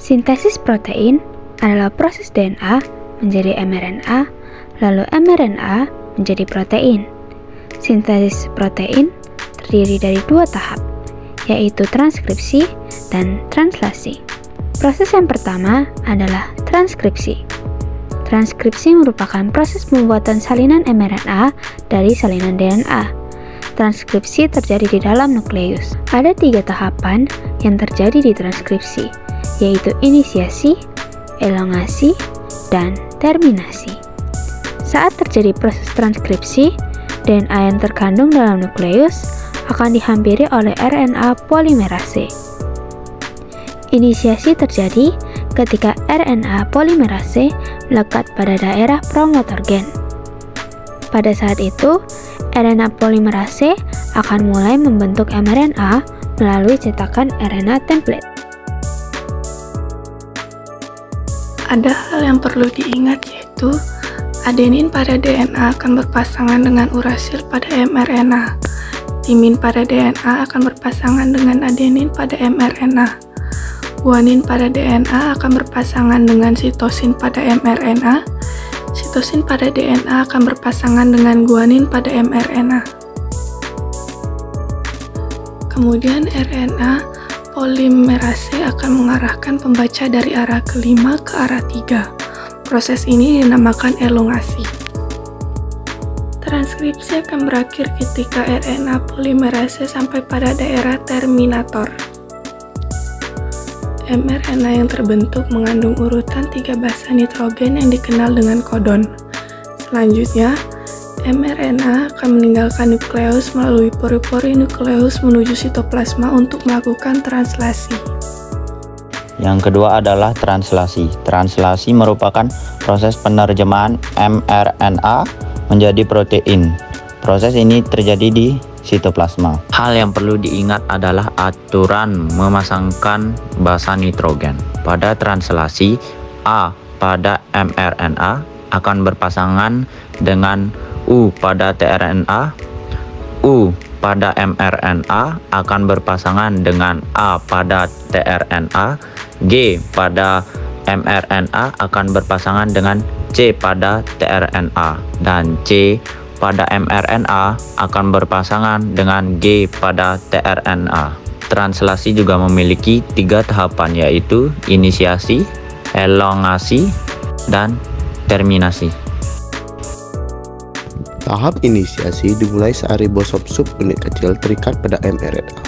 Sintesis protein adalah proses DNA menjadi mRNA, lalu mRNA menjadi protein. Sintesis protein terdiri dari dua tahap, yaitu transkripsi dan translasi. Proses yang pertama adalah transkripsi. Transkripsi merupakan proses pembuatan salinan mRNA dari salinan DNA. Transkripsi terjadi di dalam nukleus. Ada 3 tahapan yang terjadi di transkripsi, yaitu inisiasi, elongasi, dan terminasi. Saat terjadi proses transkripsi, DNA yang terkandung dalam nukleus akan dihampiri oleh RNA polimerase. Inisiasi terjadi ketika RNA polimerase melekat pada daerah promotor gen. Pada saat itu, RNA polimerase akan mulai membentuk mRNA melalui cetakan RNA template. Ada hal yang perlu diingat, yaitu adenin pada DNA akan berpasangan dengan urasil pada mRNA. Timin pada DNA akan berpasangan dengan adenin pada mRNA. Guanin pada DNA akan berpasangan dengan sitosin pada mRNA. Sitosin pada DNA akan berpasangan dengan guanin pada mRNA. Kemudian RNA polimerase akan mengarahkan pembaca dari arah kelima ke arah 3. Proses ini dinamakan elongasi. Transkripsi akan berakhir ketika RNA polimerase sampai pada daerah terminator. mRNA yang terbentuk mengandung urutan 3 basa nitrogen yang dikenal dengan kodon. Selanjutnya, mRNA akan meninggalkan nukleus melalui pori-pori nukleus menuju sitoplasma untuk melakukan translasi. Yang kedua adalah translasi. Translasi merupakan proses penerjemahan mRNA menjadi protein. Proses ini terjadi di sitoplasma. Hal yang perlu diingat adalah aturan memasangkan basa nitrogen. Pada translasi, A pada mRNA akan berpasangan dengan U pada tRNA. U pada mRNA akan berpasangan dengan A pada tRNA. G pada mRNA akan berpasangan dengan C pada tRNA. Dan C pada mRNA akan berpasangan dengan G pada tRNA. Translasi juga memiliki 3 tahapan, yaitu inisiasi, elongasi, dan terminasi. Tahap inisiasi dimulai saat ribosom subunit kecil terikat pada mRNA.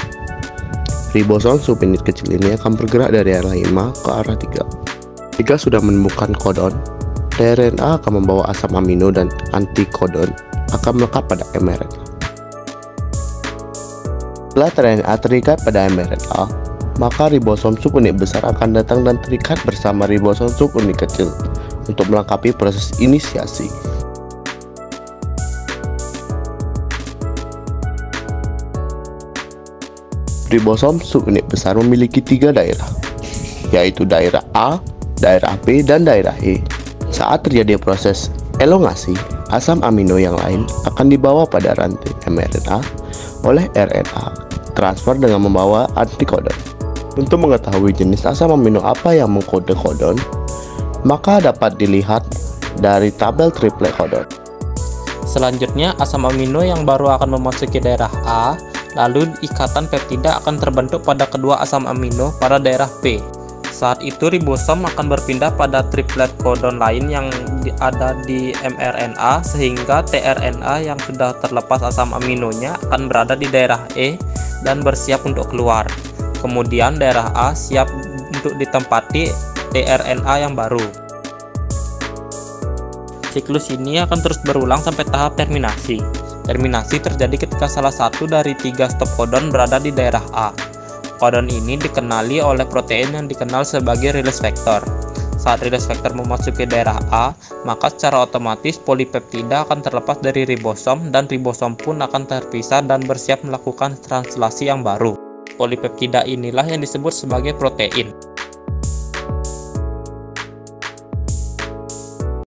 Ribosom subunit kecil ini akan bergerak dari arah 5 ke arah 3. Jika sudah menemukan kodon, tRNA akan membawa asam amino dan antikodon akan melekat pada mRNA. Setelah tRNA terikat pada mRNA, maka ribosom subunit besar akan datang dan terikat bersama ribosom subunit kecil untuk melengkapi proses inisiasi. Ribosom subunit besar memiliki 3 daerah, yaitu daerah A, daerah B, dan daerah E. Saat terjadi proses elongasi, asam amino yang lain akan dibawa pada rantai mRNA oleh RNA transfer dengan membawa antikodon. Untuk mengetahui jenis asam amino apa yang mengkode kodon, maka dapat dilihat dari tabel triplet kodon. Selanjutnya, asam amino yang baru akan memasuki daerah A, lalu ikatan peptida akan terbentuk pada kedua asam amino pada daerah B. Saat itu ribosom akan berpindah pada triplet kodon lain yang ada di mRNA, sehingga tRNA yang sudah terlepas asam aminonya akan berada di daerah E dan bersiap untuk keluar. Kemudian daerah A siap untuk ditempati tRNA yang baru. Siklus ini akan terus berulang sampai tahap terminasi. Terminasi terjadi ketika salah satu dari 3 stop kodon berada di daerah A. Kodon ini dikenali oleh protein yang dikenal sebagai release vector. Saat release vector memasuki daerah A, maka secara otomatis polipeptida akan terlepas dari ribosom dan ribosom pun akan terpisah dan bersiap melakukan translasi yang baru. Polipeptida inilah yang disebut sebagai protein.